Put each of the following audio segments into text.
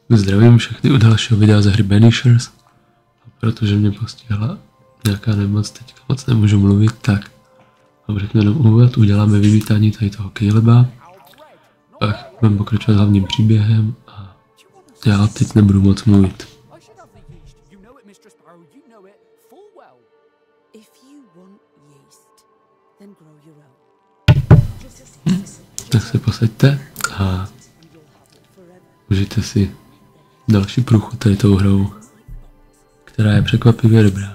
Zdravím všechny u dalšího videa ze hry Banishers. A protože mě postihla nějaká nemoc, teďka moc nemůžu mluvit, tak vám řeknu jenom úvod, uděláme vymítání tady toho kejleba. Pak budeme pokračovat hlavním příběhem a já teď nebudu moc mluvit. Tak se posaďte a užijte si další průchod tady tou hrou, která je překvapivě dobrá.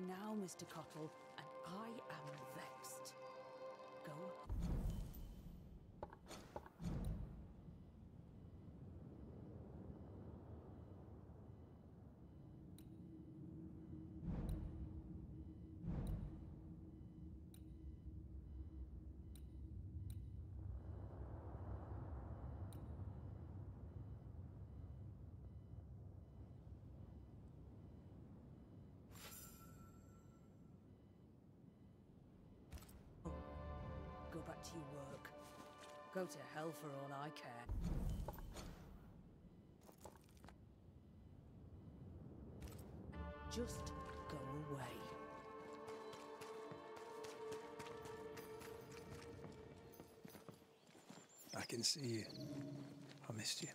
Now, Mr. Cottle, and I am vexed. Go. Go back to your work. Go to hell for all I care. Just go away. I can see you. I missed you.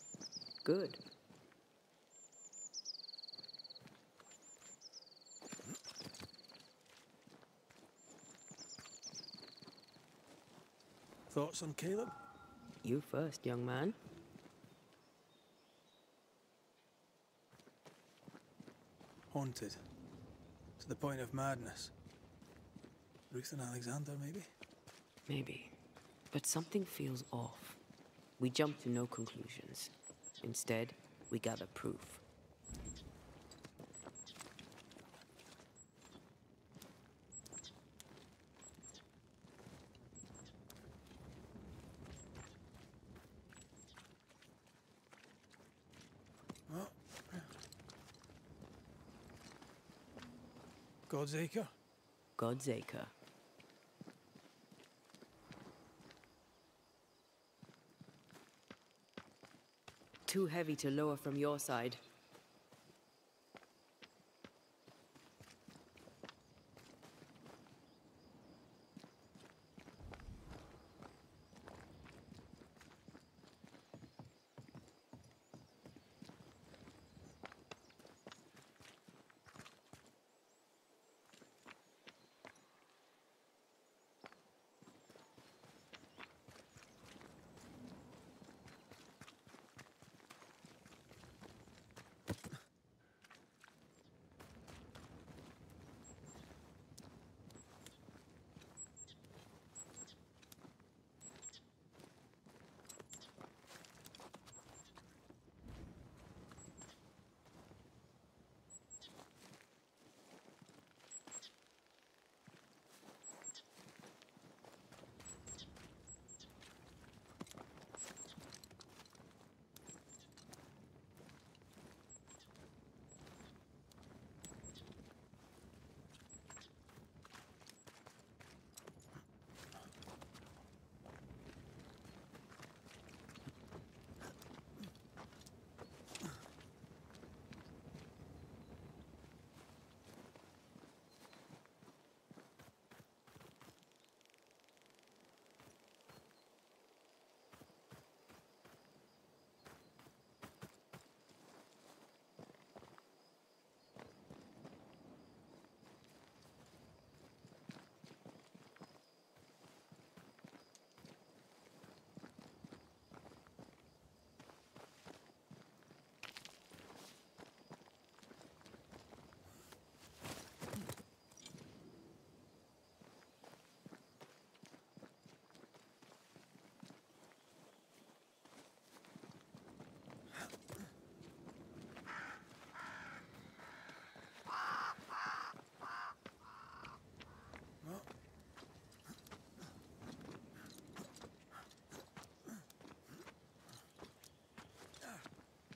Good. Thoughts on Caleb? You first, young man. Haunted. To the point of madness. Ruth and Alexander, maybe? Maybe. But something feels off. We jump to no conclusions. Instead, we gather proof. God's acre? God's acre. Too heavy to lower from your side.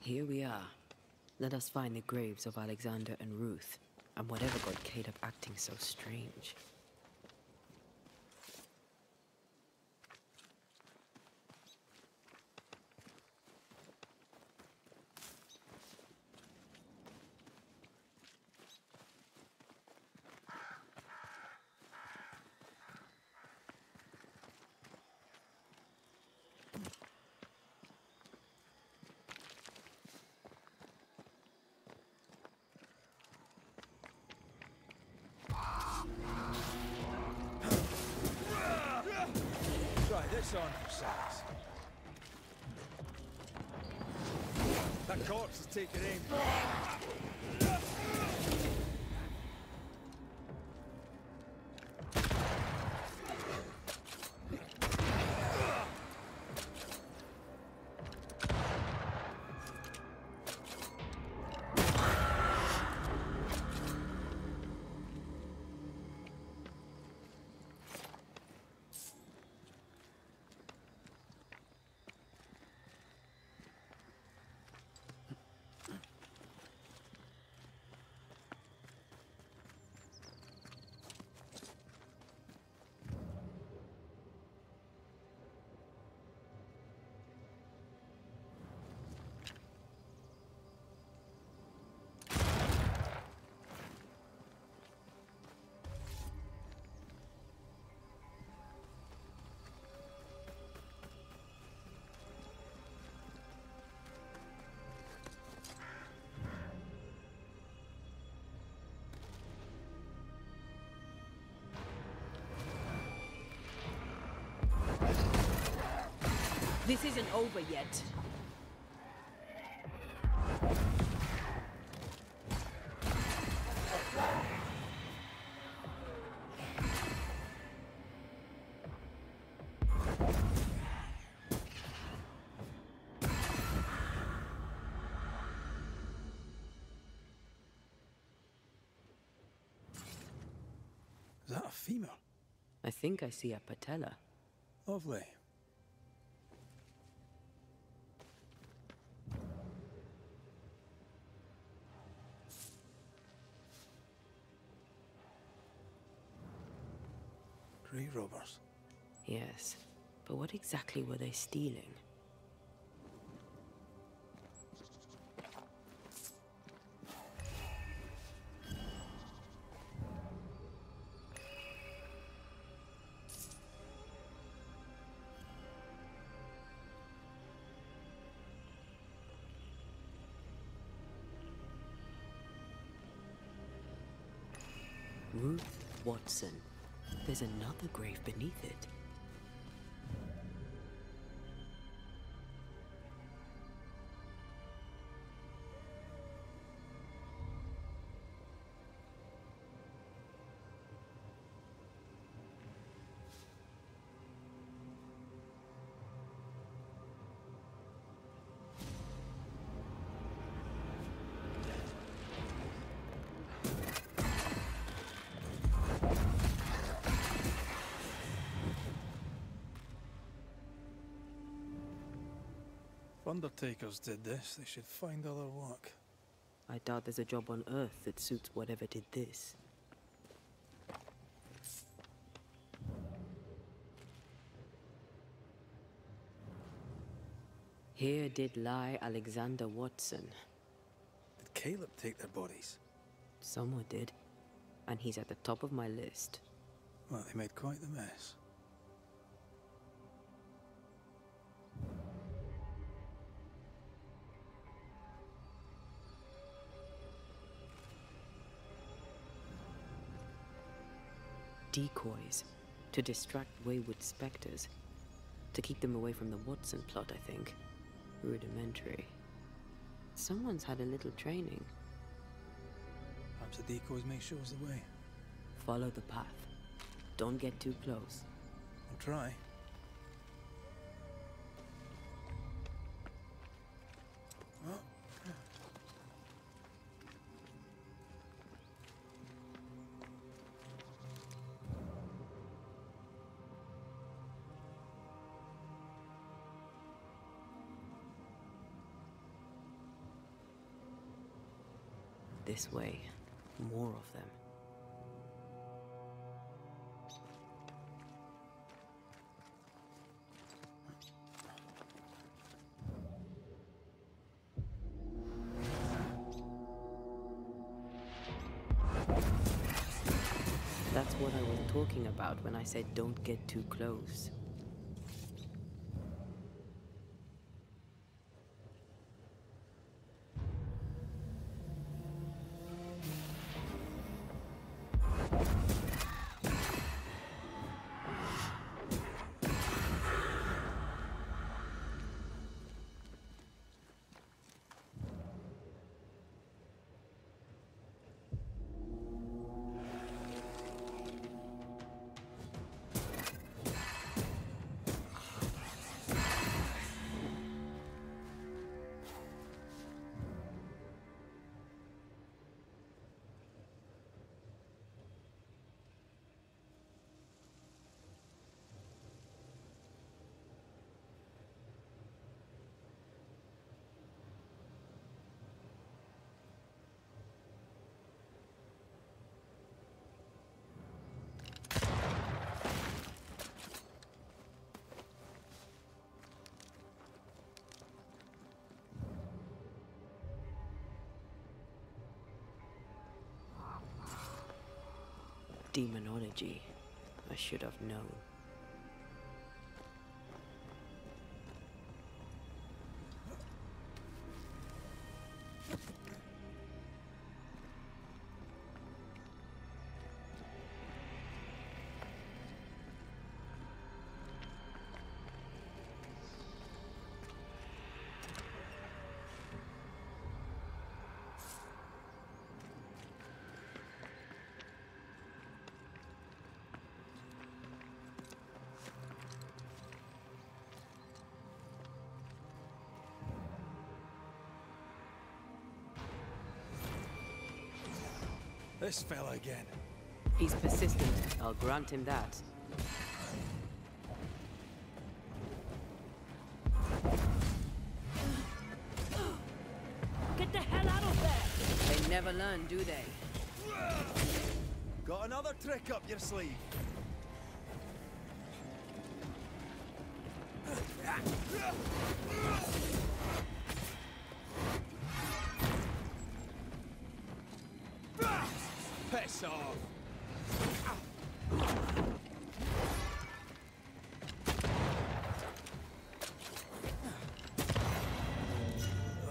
Here we are. Let us find the graves of Alexander and Ruth, and whatever got Caleb acting so strange. Try this on for size. That corpse will take it aim. This isn't over yet. Is that a female? I think I see a patella. Lovely. Grave robbers. Yes, but what exactly were they stealing? Ruth Watson. There's another grave beneath it. If undertakers did this, they should find other work. I doubt there's a job on Earth that suits whatever did this. Here did lie Alexander Watson. Did Caleb take their bodies? Someone did, and he's at the top of my list. Well, they made quite the mess. Decoys, to distract wayward specters. To keep them away from the Watson plot, I think. Rudimentary. Someone's had a little training. Perhaps the decoys may show us the way. Follow the path. Don't get too close. I'll try. Oh. this way. More of them. That's what I was talking about when I said don't get too close. Demonology. I should have known. This fella again. He's persistent, I'll grant him that. Get the hell out of there! They never learn, do they? Got another trick up your sleeve. Piss off!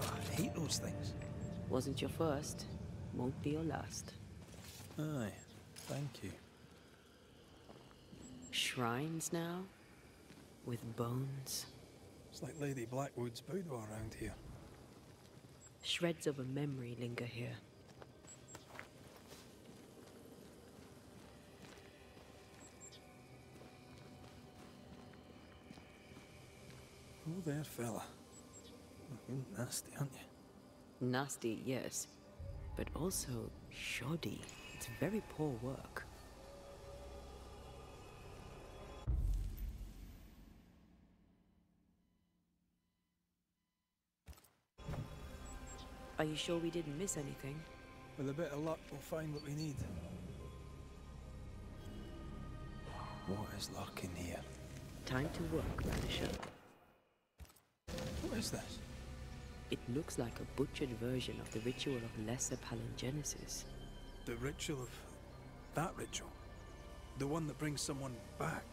I hate those things. Wasn't your first, won't be your last. Aye, thank you. Shrines now? With bones? It's like Lady Blackwood's boudoir around here. Shreds of a memory linger here. Oh, there, fella. You're nasty, aren't you? Nasty, yes, but also shoddy. It's very poor work. Are you sure we didn't miss anything? With a bit of luck, we'll find what we need. What is lurking here? Time to work, Banisher. What is this? It looks like a butchered version of the ritual of lesser palingenesis. The ritual of... that ritual? The one that brings someone back?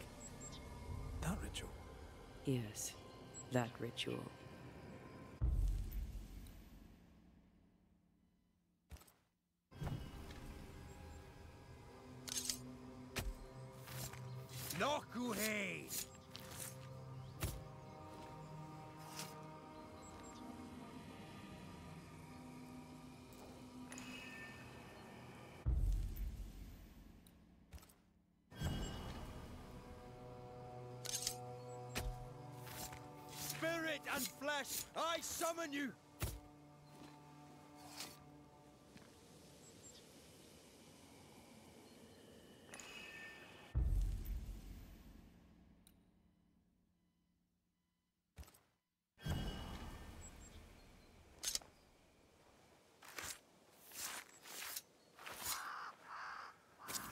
That ritual? Yes, that ritual. Nokuhei! Spirit and flesh, I summon you!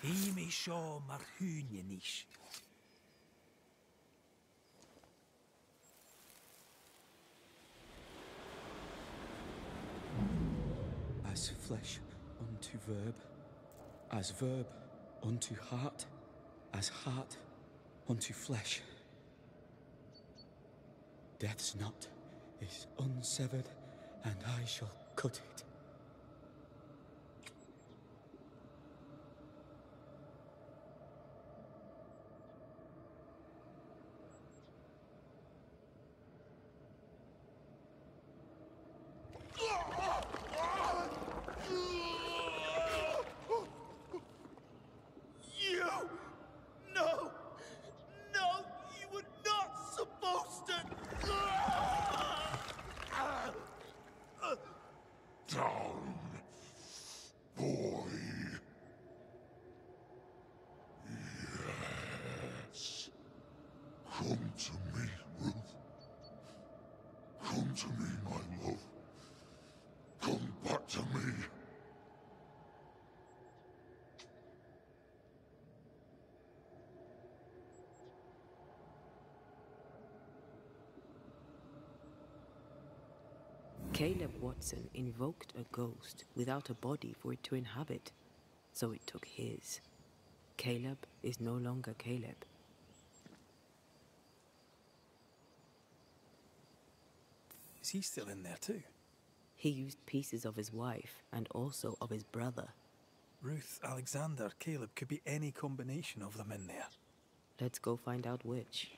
Imi sio mar hynje nish. As flesh unto verb, as verb unto heart, as heart unto flesh. Death's knot is unsevered, and I shall cut it. Come to me, Ruth. Come to me, my love. Come back to me. Caleb Watson invoked a ghost without a body for it to inhabit, so it took his. Caleb is no longer Caleb. Is he still in there too? He used pieces of his wife and also of his brother. Ruth, Alexander, Caleb could be any combination of them in there. Let's go find out which.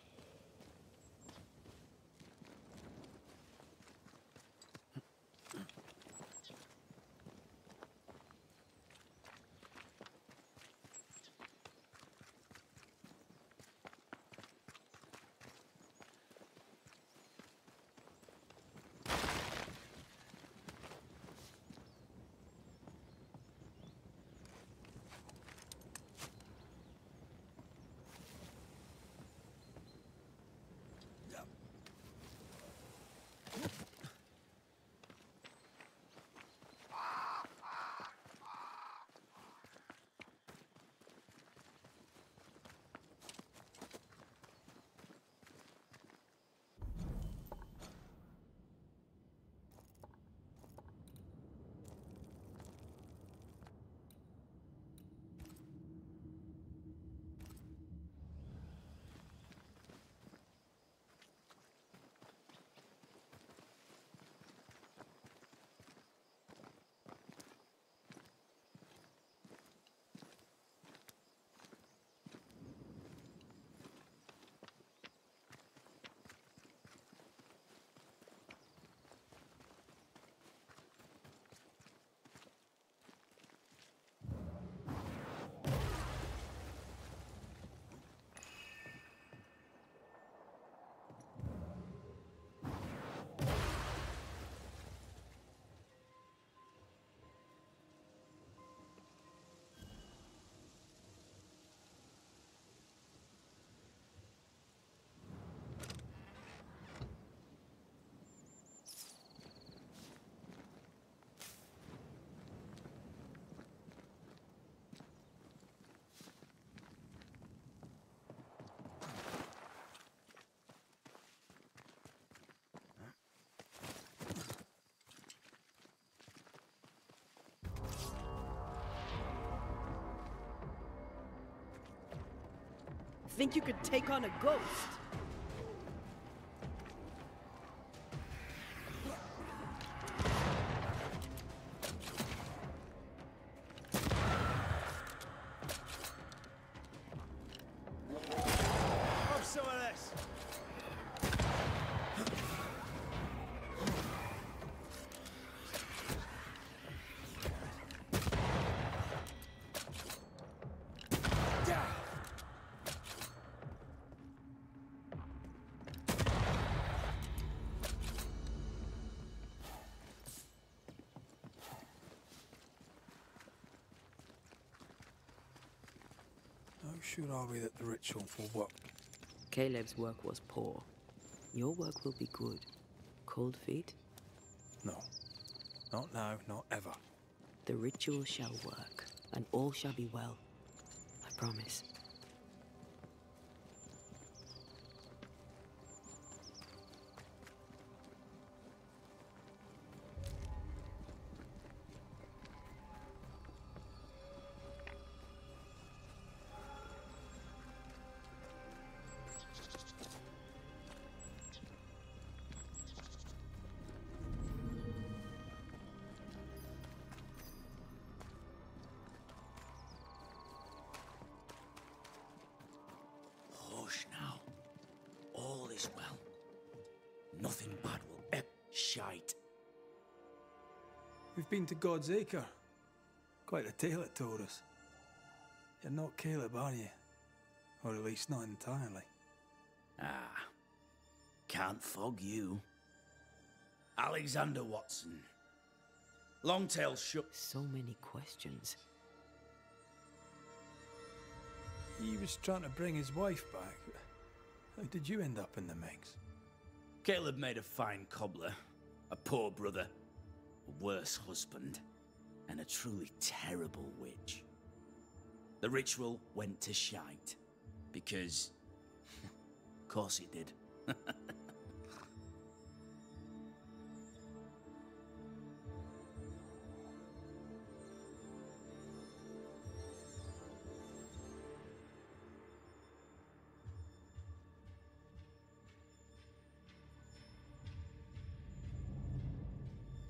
Think you could take on a ghost? Have some of this. How sure are we that the ritual will work? Caleb's work was poor. Your work will be good. Cold feet? No. Not now, not ever. The ritual shall work, and all shall be well. promise. Hush now. All is well. Nothing bad will ever shite. We've been to God's Acre. Quite a tale it told us. You're not Caleb, are you? Or at least not entirely. Ah, can't fog you. Alexander Watson. Long tale short. So many questions. He was trying to bring his wife back. How did you end up in the mix? Caleb made a fine cobbler, a poor brother, a worse husband, and a truly terrible witch. The ritual went to shite, because... of course it did.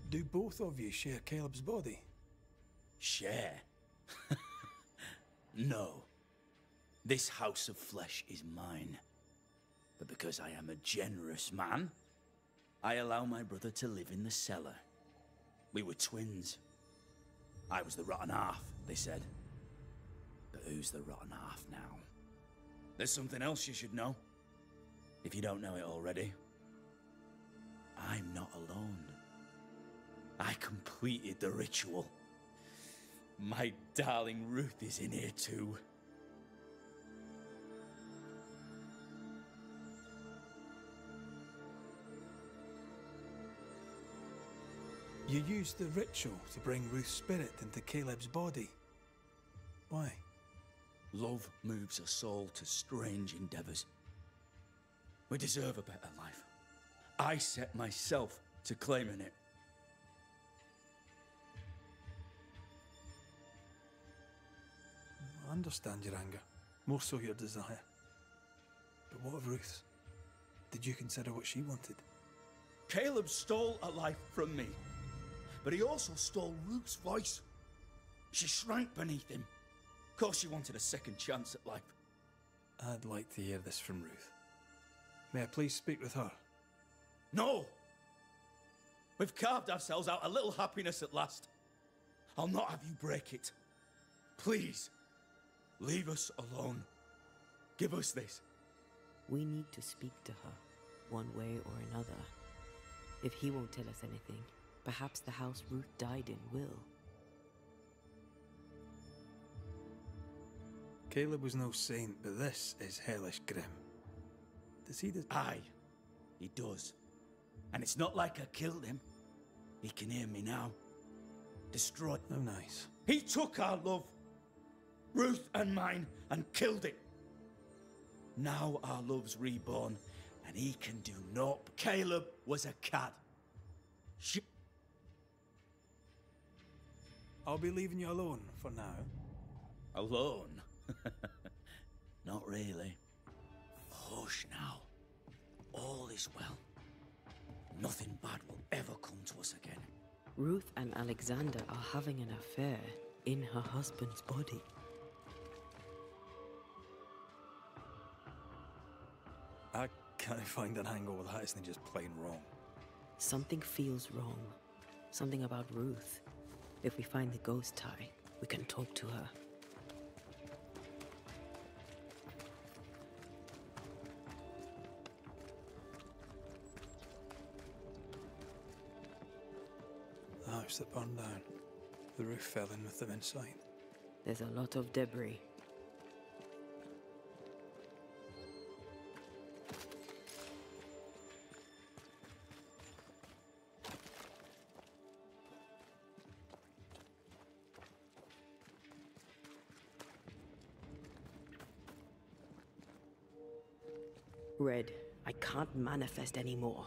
Do both of you share Caleb's body? Share? No. This house of flesh is mine. But because I am a generous man, I allow my brother to live in the cellar. We were twins. I was the rotten half, they said. But who's the rotten half now? There's something else you should know. If you don't know it already. I'm not alone. I completed the ritual. My darling Ruth is in here too. You used the ritual to bring Ruth's spirit into Caleb's body. Why? Love moves a soul to strange endeavors. We deserve a better life. I set myself to claiming it. I understand your anger, more so your desire. But what of Ruth's? Did you consider what she wanted? Caleb stole a life from me, but he also stole Ruth's voice. She shrank beneath him. Of course she wanted a second chance at life. I'd like to hear this from Ruth. May I please speak with her? No! We've carved ourselves out a little happiness at last. I'll not have you break it. Please, leave us alone. Give us this. We need to speak to her, one way or another. If he won't tell us anything, perhaps the house Ruth died in will. Caleb was no saint, but this is hellish grim. Does he... Aye, he does. And it's not like I killed him. He can hear me now. Destroyed. Oh, nice. He took our love, Ruth and mine, and killed it. Now our love's reborn, and he can do naught. Caleb was a cad. I'll be leaving you alone for now. Alone? Not really. Hush now. All is well. Nothing bad will ever come to us again. Ruth and Alexander are having an affair in her husband's body. I can't find an angle with that, isn't just plain wrong. Something feels wrong. Something about Ruth. If we find the ghost tie, we can talk to her. The house that burned down. The roof fell in with them inside. There's a lot of debris. Red, I can't manifest anymore.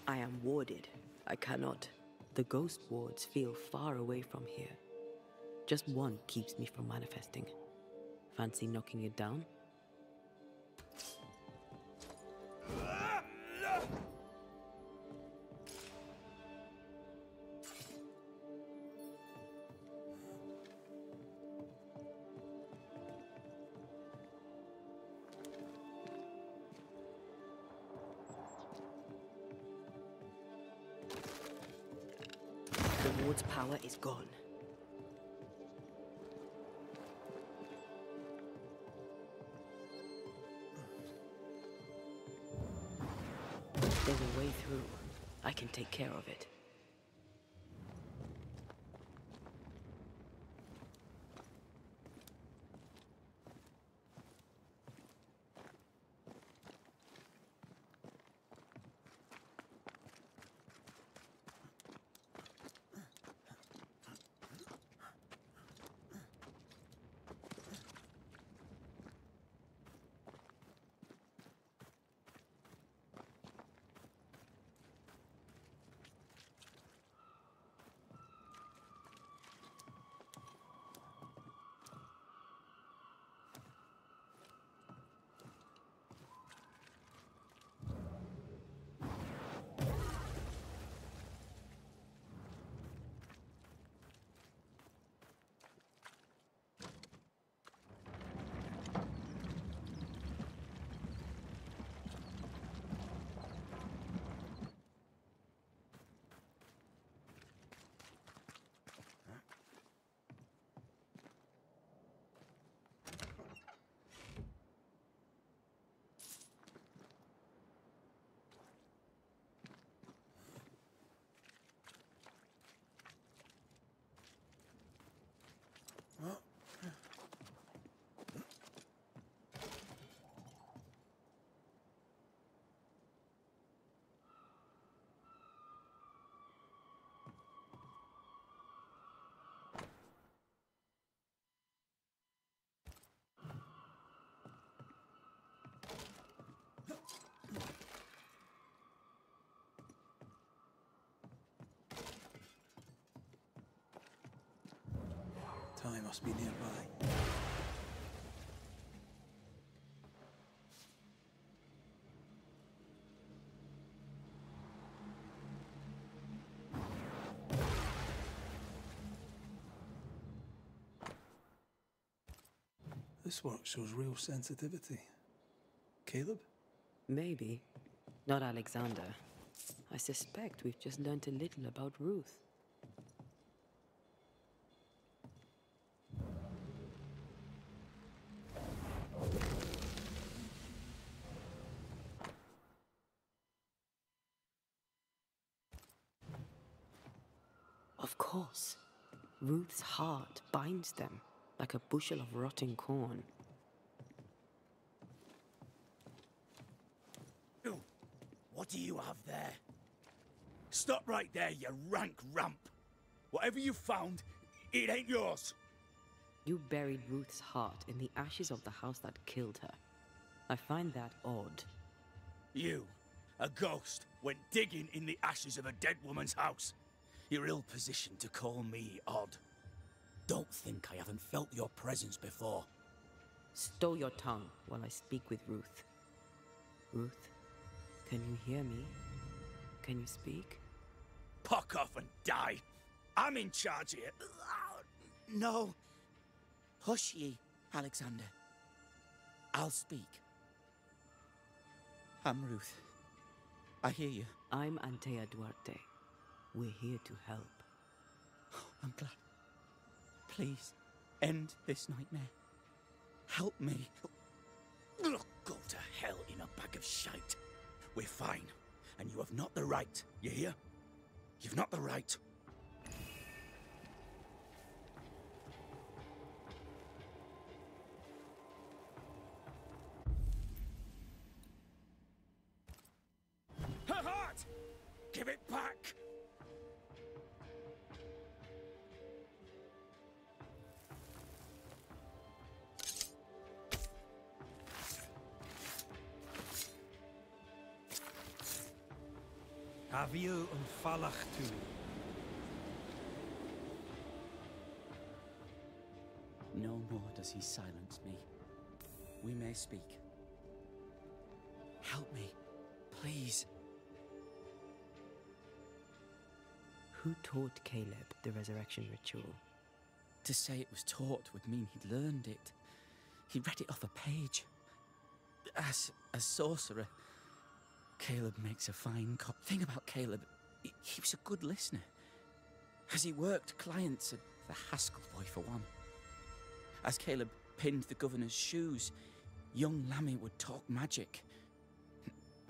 I am warded. I cannot. The ghost wards feel far away from here. Just one keeps me from manifesting. Fancy knocking it down? The ward's power is gone. There's a way through. I can take care of it. Time must be nearby. This work shows real sensitivity. Caleb? Maybe. Not Alexander. I suspect we've just learned a little about Ruth. Of course. Ruth's heart binds them like a bushel of rotting corn. What do you have there? Stop right there, you rank ramp. Whatever you found, it ain't yours. You buried Ruth's heart in the ashes of the house that killed her. I find that odd. You, a ghost, went digging in the ashes of a dead woman's house. You're ill-positioned to call me odd. Don't think I haven't felt your presence before. Stow your tongue while I speak with Ruth. Ruth, can you hear me? Can you speak? Puck off and die. I'm in charge here. No. Hush ye, Alexander. I'll speak. I'm Ruth. I hear you. I'm Antea Duarte. We're here to help. Oh, I'm glad. Please, end this nightmare. Help me. Go to hell in a bag of shite. We're fine, and you have not the right. You hear? You've not the right. Her heart! Give it back! Avil and Falach too. No more does he silence me. We may speak. Help me, please. Who taught Caleb the resurrection ritual? To say it was taught would mean he'd learned it. He read it off a page. As a sorcerer, Caleb makes a fine cop. Thing about Caleb, he was a good listener. As he worked clients at the Haskell boy for one. As Caleb pinned the governor's shoes, young Lemmy would talk magic.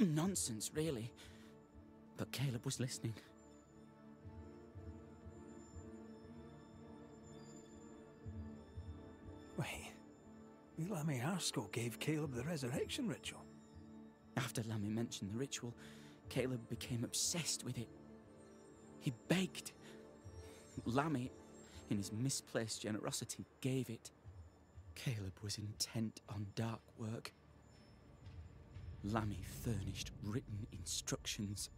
Nonsense, really. But Caleb was listening. Wait, Lemmy Haskell gave Caleb the resurrection ritual. After Lemmy mentioned the ritual, Caleb became obsessed with it. He begged. Lemmy, in his misplaced generosity, gave it. Caleb was intent on dark work. Lemmy furnished written instructions.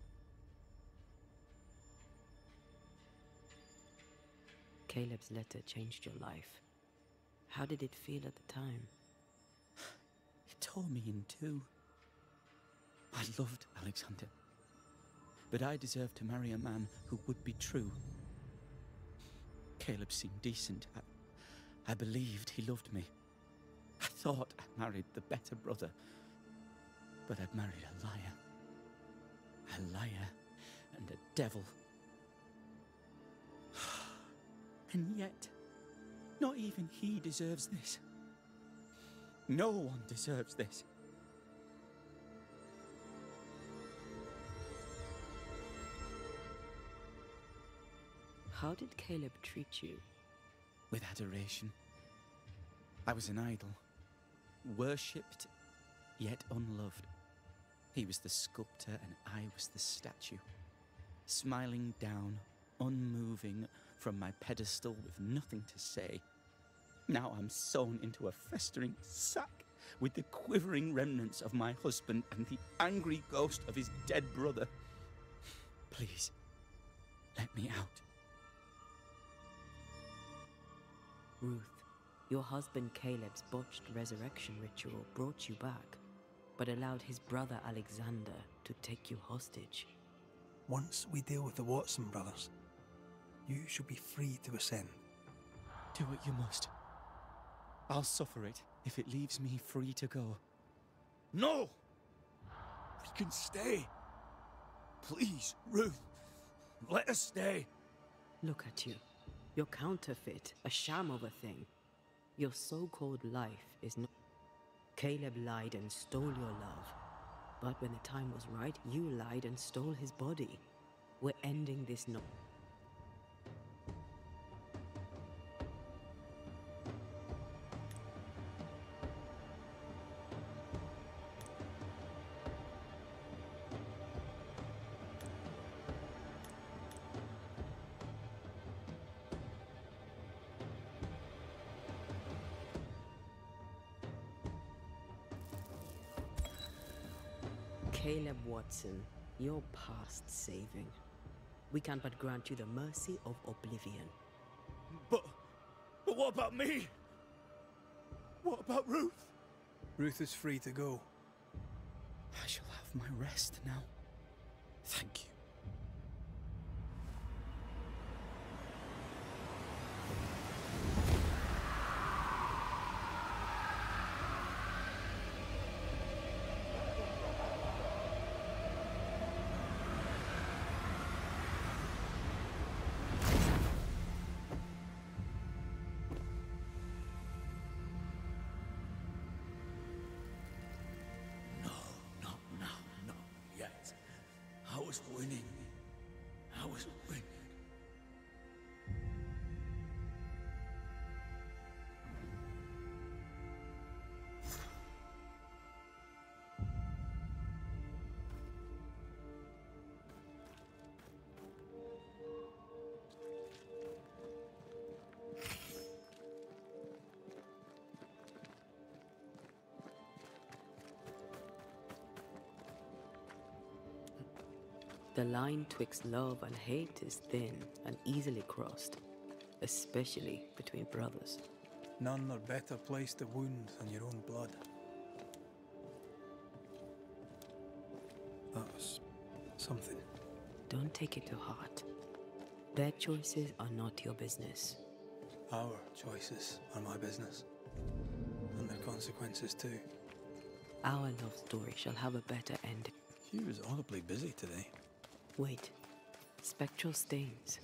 Caleb's letter changed your life. How did it feel at the time? It tore me in two. I loved Alexander, but I deserved to marry a man who would be true. Caleb seemed decent. I believed he loved me. I thought I married the better brother, but I'd married a liar. A liar and a devil. And yet, not even he deserves this. No one deserves this. How did Caleb treat you? With adoration. I was an idol. Worshipped, yet unloved. He was the sculptor and I was the statue. Smiling down, unmoving from my pedestal with nothing to say. Now I'm sewn into a festering sack with the quivering remnants of my husband and the angry ghost of his dead brother. Please, let me out. Ruth, your husband Caleb's botched resurrection ritual brought you back, but allowed his brother Alexander to take you hostage. Once we deal with the Watson brothers, you shall be free to ascend. Do what you must. I'll suffer it if it leaves me free to go. No! We can stay. Please, Ruth, let us stay. Look at you. You're counterfeit, a sham of a thing. Your so-called life is not... Caleb lied and stole your love. But when the time was right, you lied and stole his body. We're ending this no... Caleb Watson, you're past saving. We can but grant you the mercy of oblivion. But what about me? What about Ruth? Ruth is free to go. I shall have my rest now. Thank you. I was winning. I was winning. The line twixt love and hate is thin and easily crossed, especially between brothers. None are better placed to wound than your own blood. That was something. Don't take it to heart. Their choices are not your business. Our choices are my business. And their consequences too. Our love story shall have a better ending. She was audibly busy today. Wait. Spectral stains.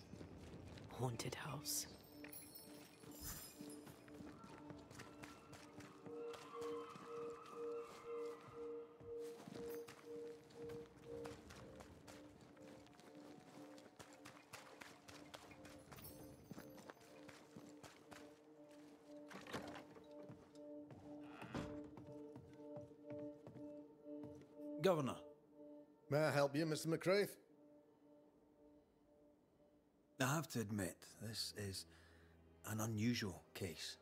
Haunted house. Governor. May I help you, Mr. McCraith? I have to admit, this is an unusual case.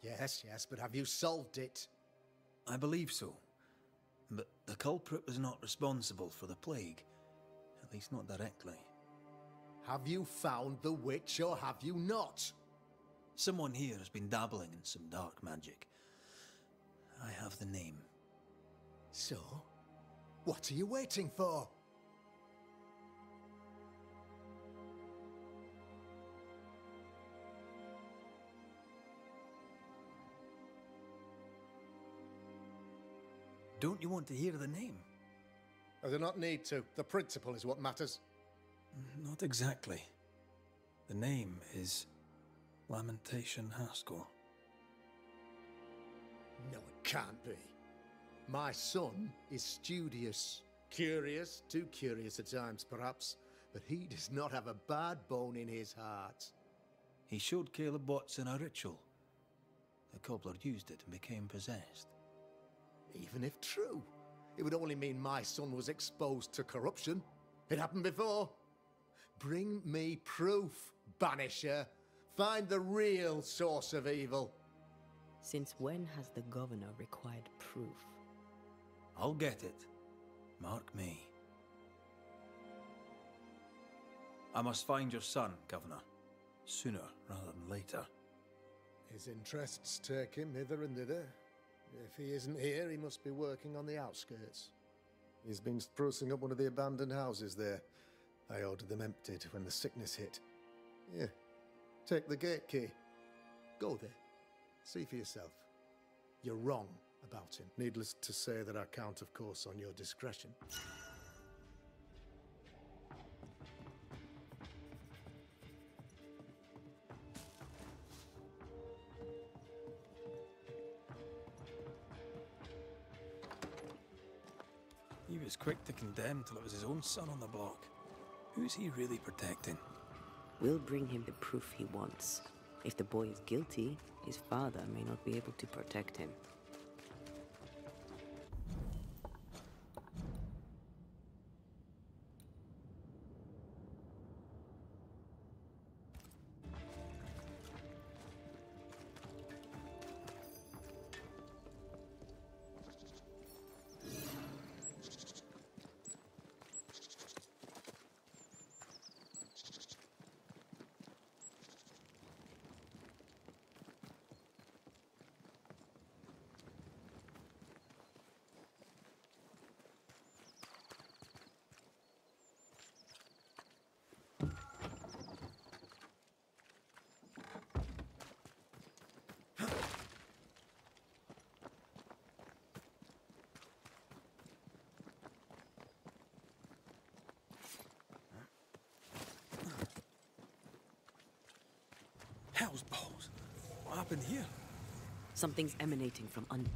Yes, but have you solved it? I believe so. But the culprit was not responsible for the plague. At least not directly. Have you found the witch or have you not? Someone here has been dabbling in some dark magic. I have the name. So? What are you waiting for? Don't you want to hear the name? I do not need to. The principle is what matters. Not exactly. The name is Lamentation Haskell. No, it can't be. My son is studious. Curious, too curious at times perhaps, but he does not have a bad bone in his heart. He showed Caleb Watson a ritual. The cobbler used it and became possessed. Even if true, it would only mean my son was exposed to corruption. It happened before. Bring me proof, Banisher. Find the real source of evil. Since when has the governor required proof? I'll get it. Mark me. I must find your son, Governor. Sooner rather than later. His interests take him hither and thither. If he isn't here, he must be working on the outskirts. He's been sprucing up one of the abandoned houses there. I ordered them emptied when the sickness hit. Here, take the gate key. Go there. See for yourself. You're wrong about him. Needless to say that I count, of course, on your discretion. He was quick to condemn till it was his own son on the block. Who's he really protecting? We'll bring him the proof he wants. If the boy is guilty, his father may not be able to protect him. Hell's balls. What happened here? Something's emanating from under.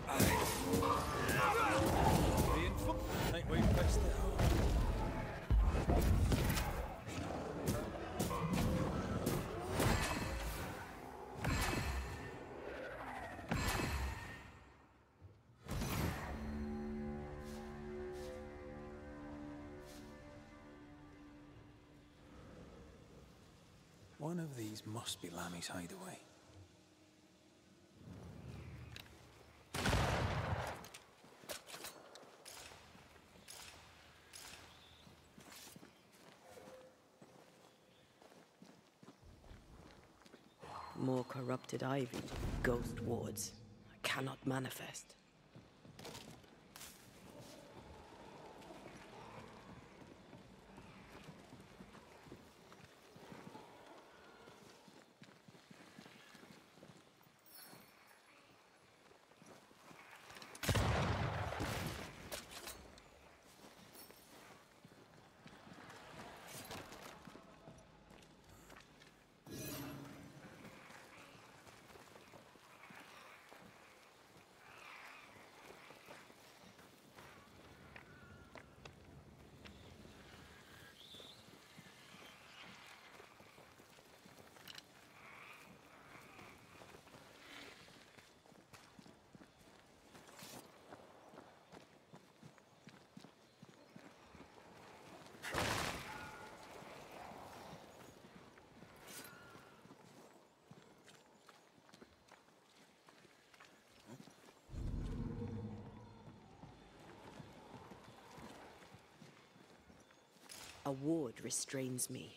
I think we fixed it. One of these must be Lemmy's hideaway. More corrupted ivy, ghost wards. I cannot manifest. A ward restrains me.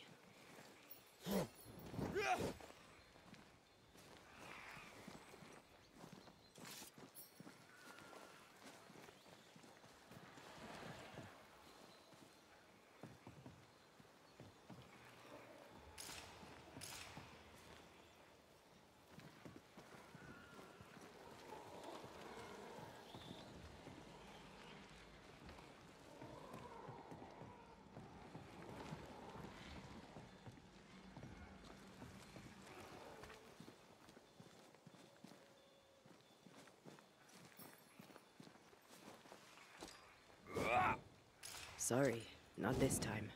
Sorry, not this time.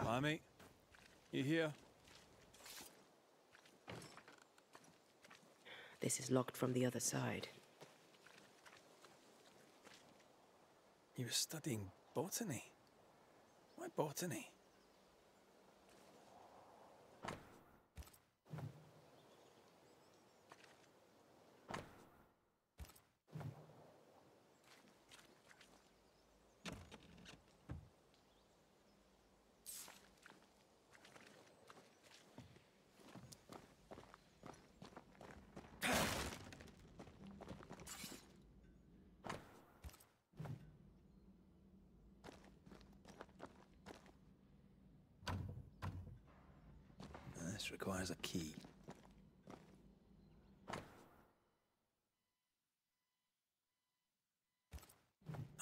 Lemmy, you here? This is locked from the other side. You were studying botany. Why botany? This requires a key.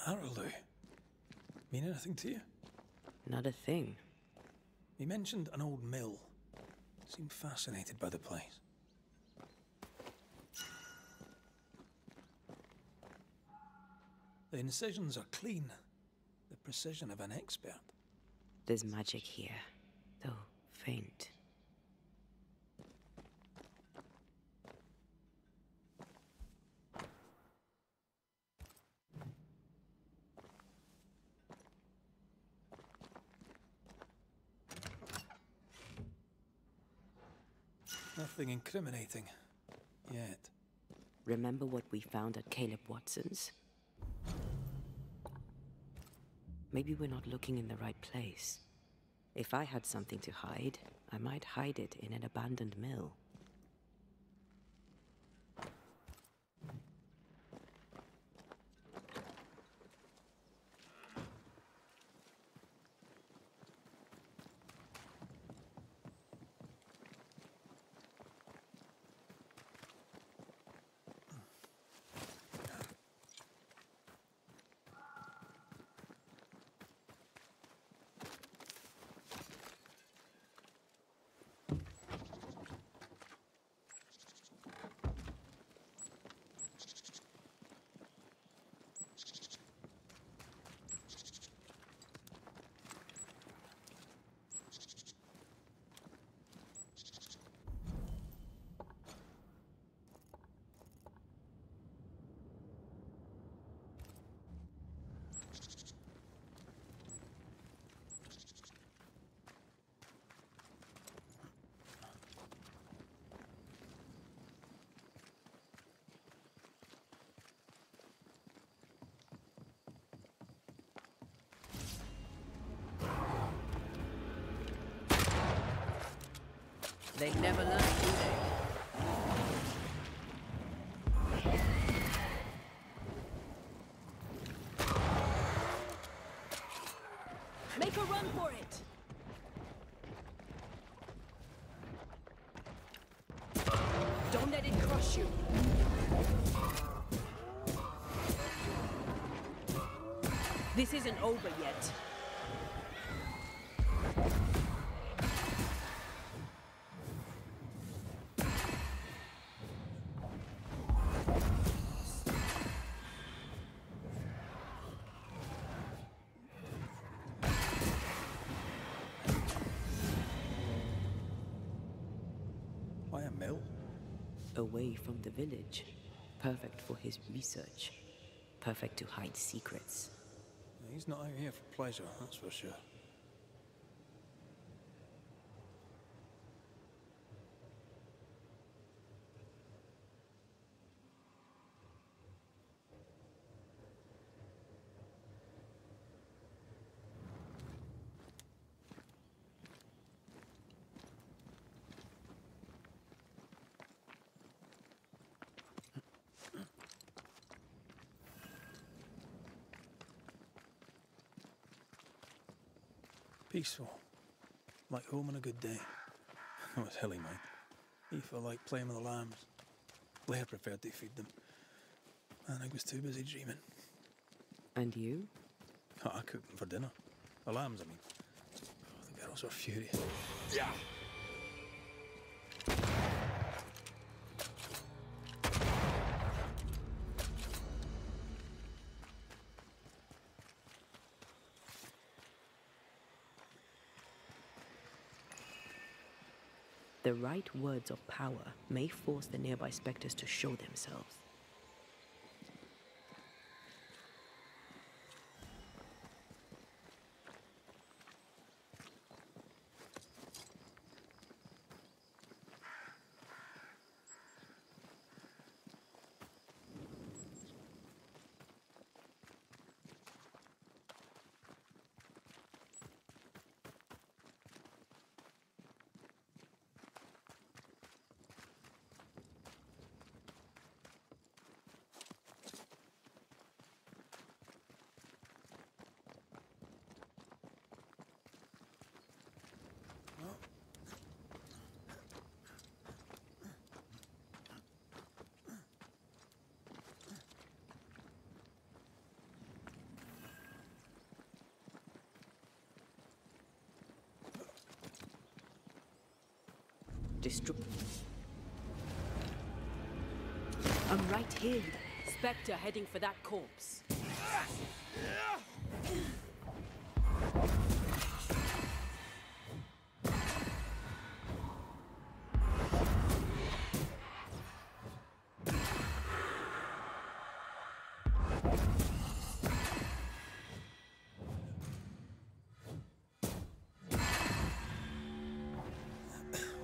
Arrowloo. Mean anything to you? Not a thing. He mentioned an old mill. Seemed fascinated by the place. The incisions are clean. The precision of an expert. There's magic here, though faint. Nothing incriminating. Yet. Remember what we found at Caleb Watson's? Maybe we're not looking in the right place. If I had something to hide, I might hide it in an abandoned mill. They never learn, do they? Make a run for it! Don't let it crush you. This isn't over yet. Why a mill? Away from the village. Perfect for his research. Perfect to hide secrets. He's not out here for pleasure, that's for sure. Peaceful. Like home on a good day. Oh, it's hilly, mine. He felt like playing with the lambs. Blair preferred to feed them. And I was too busy dreaming. And you? Oh, I cooked them for dinner. The lambs, I mean. Oh, the girls were furious. Yeah! The right words of power may force the nearby specters to show themselves. I'm right here. Spectre heading for that corpse.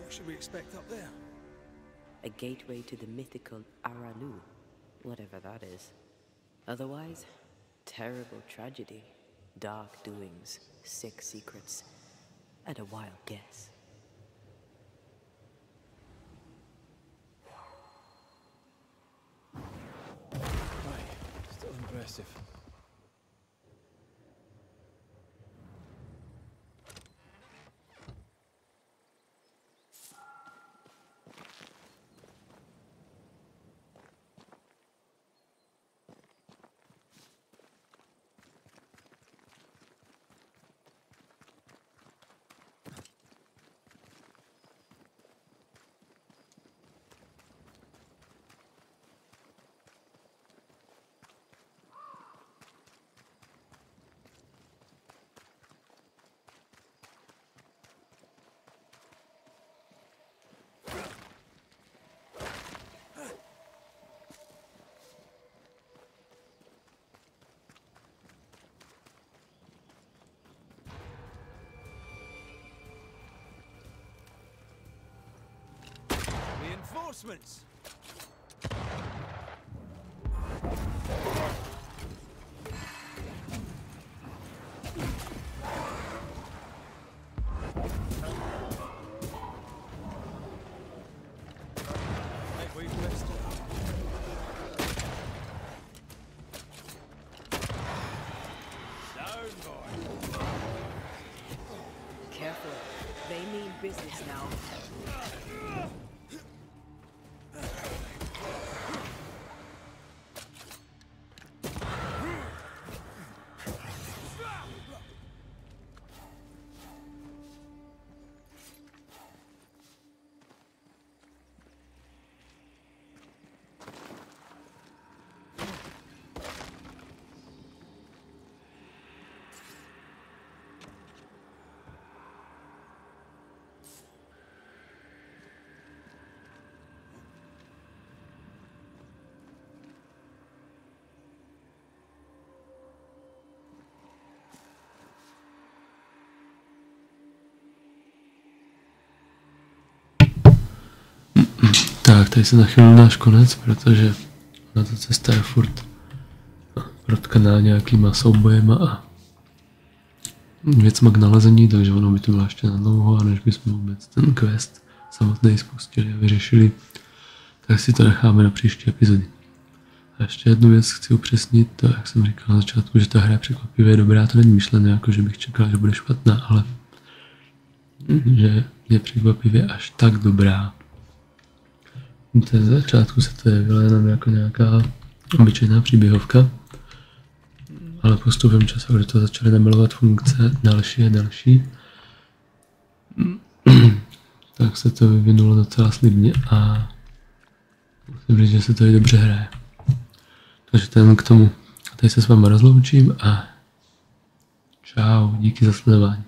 What should we expect up there? A gateway to the mythical Aralu, whatever that is. Otherwise, terrible tragedy, dark doings, sick secrets, and a wild guess. Right, still impressive. Reinforcements! face now. Tak, tady se nachylil náš konec, protože na ta cesta je furt protkaná nějakýma soubojema a věcma k nalezení, takže ono by to bylo ještě na dlouho, a než bychom vůbec ten quest samotný spustili a vyřešili, tak si to necháme na příští epizody. A ještě jednu věc chci upřesnit, to jak jsem říkal na začátku, že ta hra je překvapivě dobrá, to není myšlené jako, že bych čekal, že bude špatná, ale že je překvapivě až tak dobrá. Ze začátku se to jevilo jenom jako nějaká obyčejná příběhovka, ale postupem času, kdy to začaly namilovat funkce další a další, tak se to vyvinulo docela slibně a musím říct, že se to i dobře hraje. Takže to jen k tomu. Tady se s váma rozloučím a čau, díky za sledování.